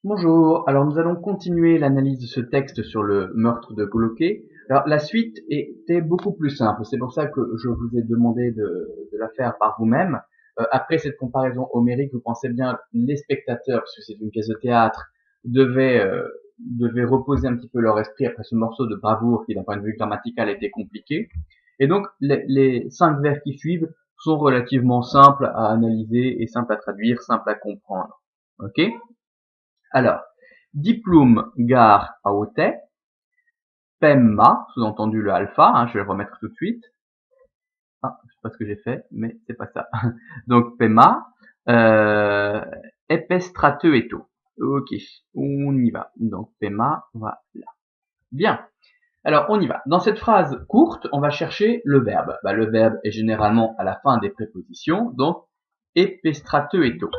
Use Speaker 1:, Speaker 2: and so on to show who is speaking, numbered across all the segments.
Speaker 1: Bonjour, alors nous allons continuer l'analyse de ce texte sur le meurtre de Coloquet. Alors la suite était beaucoup plus simple, c'est pour ça que je vous ai demandé de la faire par vous-même. Après cette comparaison homérique, vous pensez bien les spectateurs, puisque c'est une pièce de théâtre, devaient reposer un petit peu leur esprit après ce morceau de bravoure qui d'un point de vue grammatical était compliqué. Et donc les 5 vers qui suivent sont relativement simples à analyser et simples à traduire, simples à comprendre. Ok? Alors, diplôme gare aote, PEMMA, sous-entendu le alpha, je vais le remettre tout de suite. Ah, je sais pas ce que j'ai fait, mais c'est pas ça. Donc PEMMA, epestrateeto. Ok, on y va. Donc PEMMA, voilà. Bien. Alors on y va. Dans cette phrase courte, on va chercher le verbe. Le verbe est généralement à la fin des prépositions, donc epestrateeto.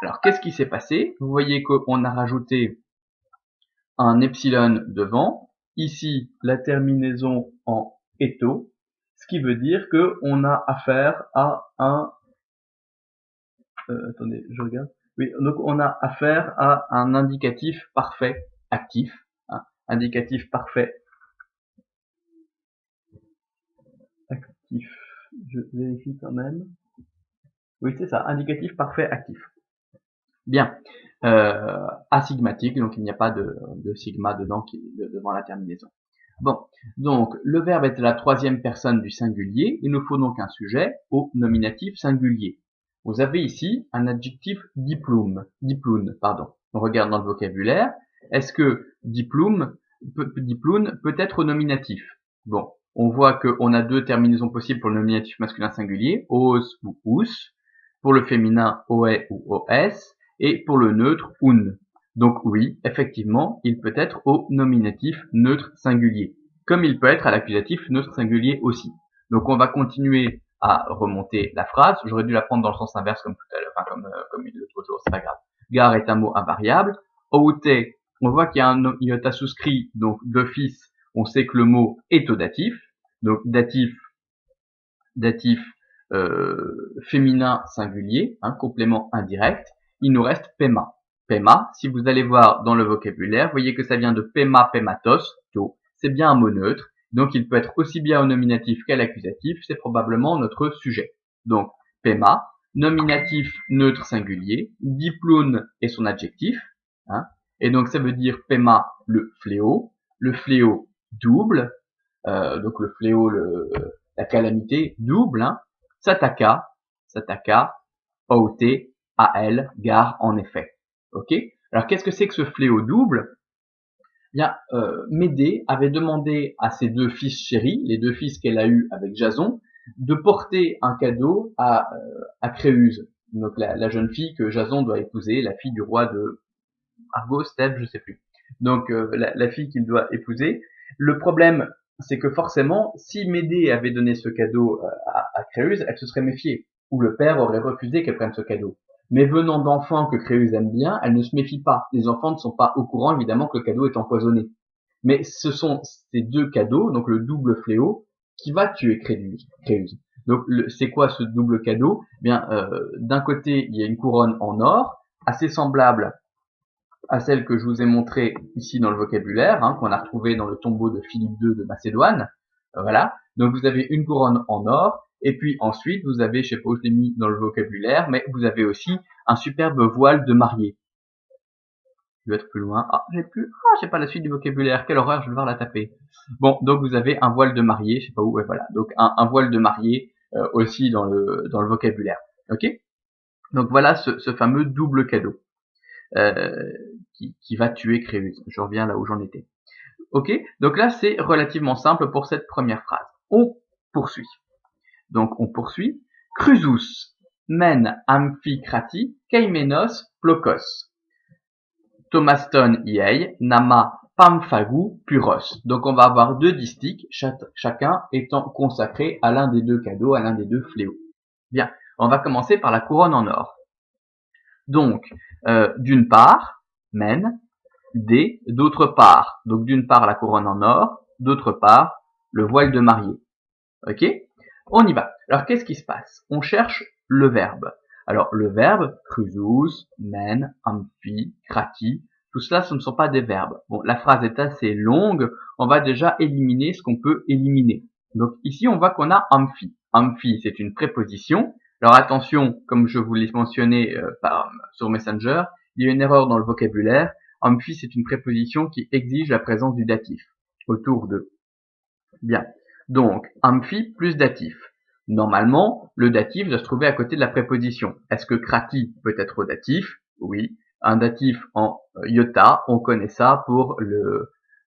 Speaker 1: Alors qu'est-ce qui s'est passé? Vous voyez qu'on a rajouté un epsilon devant, ici la terminaison en eto, ce qui veut dire que on a affaire à un attendez, je regarde. Oui, donc on a affaire à un indicatif parfait actif, indicatif parfait actif. Je vérifie quand même. Oui, c'est ça, indicatif parfait actif. Bien, asigmatique, donc il n'y a pas de sigma dedans devant la terminaison. Bon, donc le verbe est la troisième personne du singulier. Il nous faut donc un sujet au nominatif singulier. Vous avez ici un adjectif diplôme, pardon. On regarde dans le vocabulaire. Est-ce que diplôme peut être au nominatif? Bon, on voit qu'on a deux terminaisons possibles pour le nominatif masculin singulier, os ou ous, pour le féminin oe ou os, et pour le neutre un. Donc oui, effectivement, il peut être au nominatif neutre singulier, comme il peut être à l'accusatif neutre singulier aussi. Donc on va continuer à remonter la phrase. J'aurais dû la prendre dans le sens inverse comme tout à l'heure, comme l'autre jour, c'est pas grave. Gare est un mot invariable. Oute, on voit qu'il y a un iota souscrit, donc d'office, on sait que le mot est au datif. Donc datif féminin singulier, complément indirect. Il nous reste pema. Pema, si vous allez voir dans le vocabulaire, vous voyez que ça vient de pema, pematos, to. C'est bien un mot neutre, donc il peut être aussi bien au nominatif qu'à l'accusatif, c'est probablement notre sujet. Donc, pema, nominatif neutre singulier, diplôme est son adjectif, et donc ça veut dire pema, le fléau double, donc le fléau, la calamité double, Sataka, OT, AL, gare en effet. Ok? Alors qu'est-ce que c'est que ce fléau double? Bien, Médée avait demandé à ses deux fils chéris, les deux fils qu'elle a eus avec Jason, de porter un cadeau à Créuse, donc la jeune fille que Jason doit épouser, la fille du roi de Argos, Thèbes, je sais plus. Donc la fille qu'il doit épouser. Le problème, c'est que forcément, si Médée avait donné ce cadeau à Créuse, elle se serait méfiée, ou le père aurait refusé qu'elle prenne ce cadeau. Mais venant d'enfants que Créuse aime bien, elle ne se méfie pas. Les enfants ne sont pas au courant, évidemment, que le cadeau est empoisonné. Mais ce sont ces deux cadeaux, donc le double fléau, qui va tuer Créuse. Donc c'est quoi ce double cadeau? Bien, d'un côté, il y a une couronne en or, assez semblable à celle que je vous ai montrée ici dans le vocabulaire, qu'on a retrouvée dans le tombeau de Philippe II de Macédoine. Voilà. Donc vous avez une couronne en or, et puis ensuite vous avez, je sais pas où je l'ai mis dans le vocabulaire, mais vous avez aussi un superbe voile de mariée. Je vais être plus loin. J'ai pas la suite du vocabulaire. Quelle horreur, je vais devoir la taper. Bon, donc vous avez un voile de mariée, je sais pas où, ouais, voilà. Donc un voile de mariée aussi dans le vocabulaire. Ok? Donc voilà ce fameux double cadeau. Qui va tuer Créuse. Je reviens là où j'en étais. Ok, donc là c'est relativement simple pour cette première phrase. On poursuit. Donc on poursuit. Cruzus men amphikrati keimenos plokos. Thomaston iei nama pamphagu puros. Donc on va avoir deux distiques, chacun étant consacré à l'un des deux cadeaux, à l'un des deux fléaux. Bien, on va commencer par la couronne en or. Donc, d'une part, men, D, d'autre part. Donc d'une part la couronne en or, d'autre part le voile de mariée. Ok? On y va. Alors qu'est-ce qui se passe? On cherche le verbe. Alors le verbe, cruzus, men, amphi, krati, Tout cela, ce ne sont pas des verbes. Bon, la phrase est assez longue, on va déjà éliminer ce qu'on peut éliminer. Donc ici, on voit qu'on a amphi. Amphi, c'est une préposition. Alors attention, comme je vous l'ai mentionné sur Messenger, il y a une erreur dans le vocabulaire. Amphi, c'est une préposition qui exige la présence du datif autour de. Bien. Donc, amphi plus datif. Normalement, le datif doit se trouver à côté de la préposition. Est-ce que krati peut être au datif? Oui. Un datif en iota, on connaît ça pour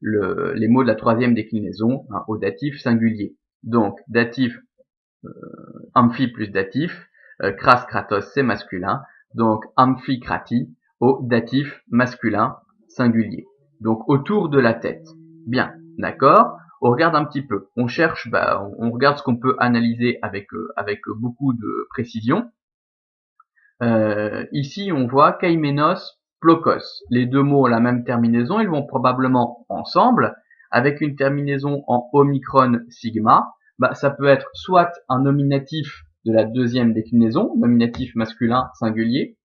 Speaker 1: les mots de la troisième déclinaison, au datif singulier. Donc, datif, amphi plus datif, kras, kratos, c'est masculin. Donc, amphi, krati, au datif masculin singulier. Donc, autour de la tête. Bien, d'accord? On regarde un petit peu. On cherche, on regarde ce qu'on peut analyser avec beaucoup de précision. Ici, on voit kaimenos, plokos. Les deux mots ont la même terminaison, ils vont probablement ensemble, avec une terminaison en omicron sigma. Ça peut être soit un nominatif de la deuxième déclinaison, nominatif masculin singulier,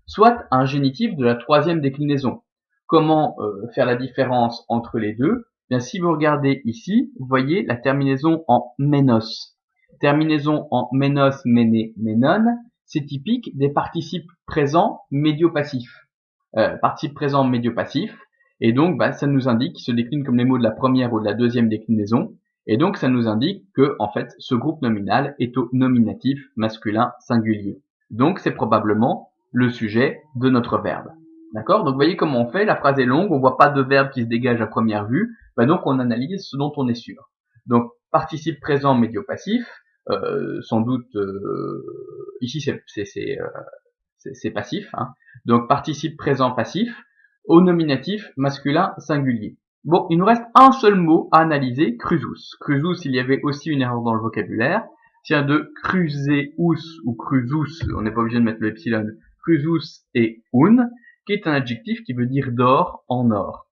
Speaker 1: soit un génitif de la troisième déclinaison. Comment faire la différence entre les deux? Bien, si vous regardez ici, vous voyez la terminaison en menos. Terminaison en menos, méné, ménon, c'est typique des participes présents médio-passifs. Participe présent médio-passif, et donc ça nous indique qu'ils se déclinent comme les mots de la première ou de la deuxième déclinaison, et donc ça nous indique que en fait ce groupe nominal est au nominatif masculin singulier. Donc c'est probablement le sujet de notre verbe. D'accord? Donc vous voyez comment on fait, la phrase est longue, on voit pas de verbe qui se dégage à première vue, donc on analyse ce dont on est sûr. Donc participe présent médio-passif, sans doute ici c'est passif, donc participe présent passif au nominatif masculin singulier. Bon, il nous reste un seul mot à analyser, cruzus. Cruzus, il y avait aussi une erreur dans le vocabulaire, tient de cruzeus ou cruzus, on n'est pas obligé de mettre le epsilon, cruzus et un, qui est un adjectif qui veut dire d'or en or.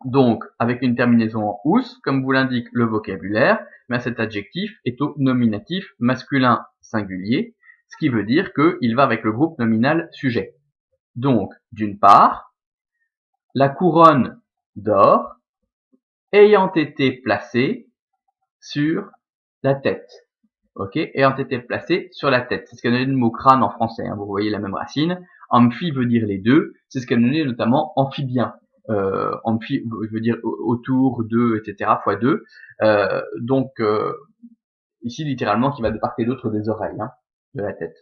Speaker 1: Donc, avec une terminaison en ous, comme vous l'indique le vocabulaire, cet adjectif est au nominatif masculin singulier, ce qui veut dire qu'il va avec le groupe nominal sujet. Donc, d'une part, la couronne d'or ayant été placée sur la tête. Ok, ayant été placée sur la tête. C'est ce qu'a donné le mot crâne en français, vous voyez la même racine. Amphi veut dire les deux, c'est ce qu'a donné notamment amphibien. Amphi veut dire autour de, etc., fois deux. Donc, ici, littéralement, qui va de part et d'autre des oreilles, de la tête.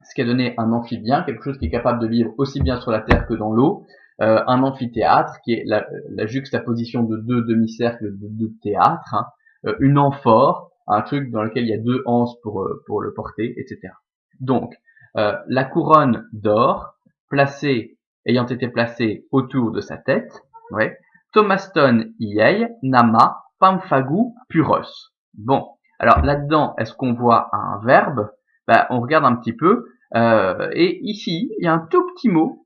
Speaker 1: Ce qui a donné un amphibien, quelque chose qui est capable de vivre aussi bien sur la terre que dans l'eau. Un amphithéâtre, qui est la juxtaposition de deux demi-cercles de deux théâtres. Une amphore, un truc dans lequel il y a deux anses pour le porter, etc. Donc, la couronne d'or, ayant été placée autour de sa tête, Thomaston iei, nama, pamphagu, puros. Bon, alors là-dedans, est-ce qu'on voit un verbe? On regarde un petit peu, et ici, il y a un tout petit mot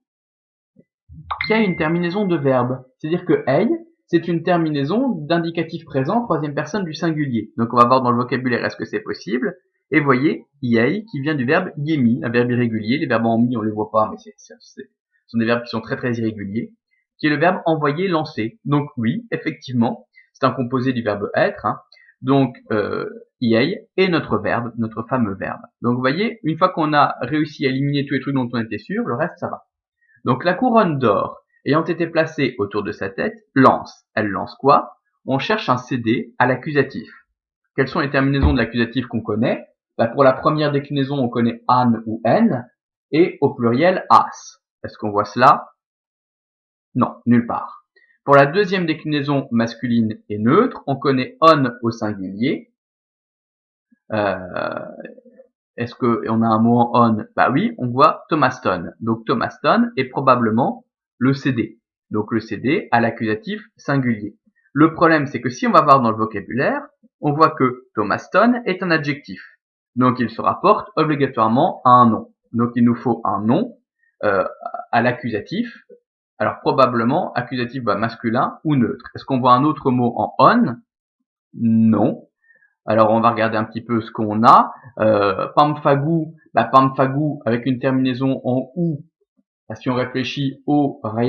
Speaker 1: qui a une terminaison de verbe. C'est-à-dire que ei, c'est une terminaison d'indicatif présent, troisième personne du singulier. Donc on va voir dans le vocabulaire est-ce que c'est possible. Et voyez, iei, qui vient du verbe yemi, un verbe irrégulier. Les verbes en mi, on les voit pas, mais ce sont des verbes qui sont très très irréguliers, qui est le verbe envoyer, lancer. Donc oui, effectivement, c'est un composé du verbe être. Donc iei est notre verbe, notre fameux verbe. Donc vous voyez, une fois qu'on a réussi à éliminer tous les trucs dont on était sûr, le reste ça va. Donc la couronne d'or ayant été placée autour de sa tête, lance. Elle lance quoi? On cherche un CD à l'accusatif. Quelles sont les terminaisons de l'accusatif qu'on connaît? Pour la première déclinaison, on connaît an ou en, et au pluriel as. Est-ce qu'on voit cela? Non, nulle part. Pour la deuxième déclinaison masculine et neutre, on connaît on au singulier. Est-ce qu'on a un mot en on? Oui, on voit Thomaston. Donc Thomaston est probablement le CD. Donc le CD à l'accusatif singulier. Le problème, c'est que si on va voir dans le vocabulaire, on voit que Thomaston est un adjectif. Donc il se rapporte obligatoirement à un nom. Donc il nous faut un nom à l'accusatif. Alors probablement accusatif masculin ou neutre. Est-ce qu'on voit un autre mot en on? Non. Alors on va regarder un petit peu ce qu'on a. Pamphagu, pamphagu avec une terminaison en ou. Si on réfléchit au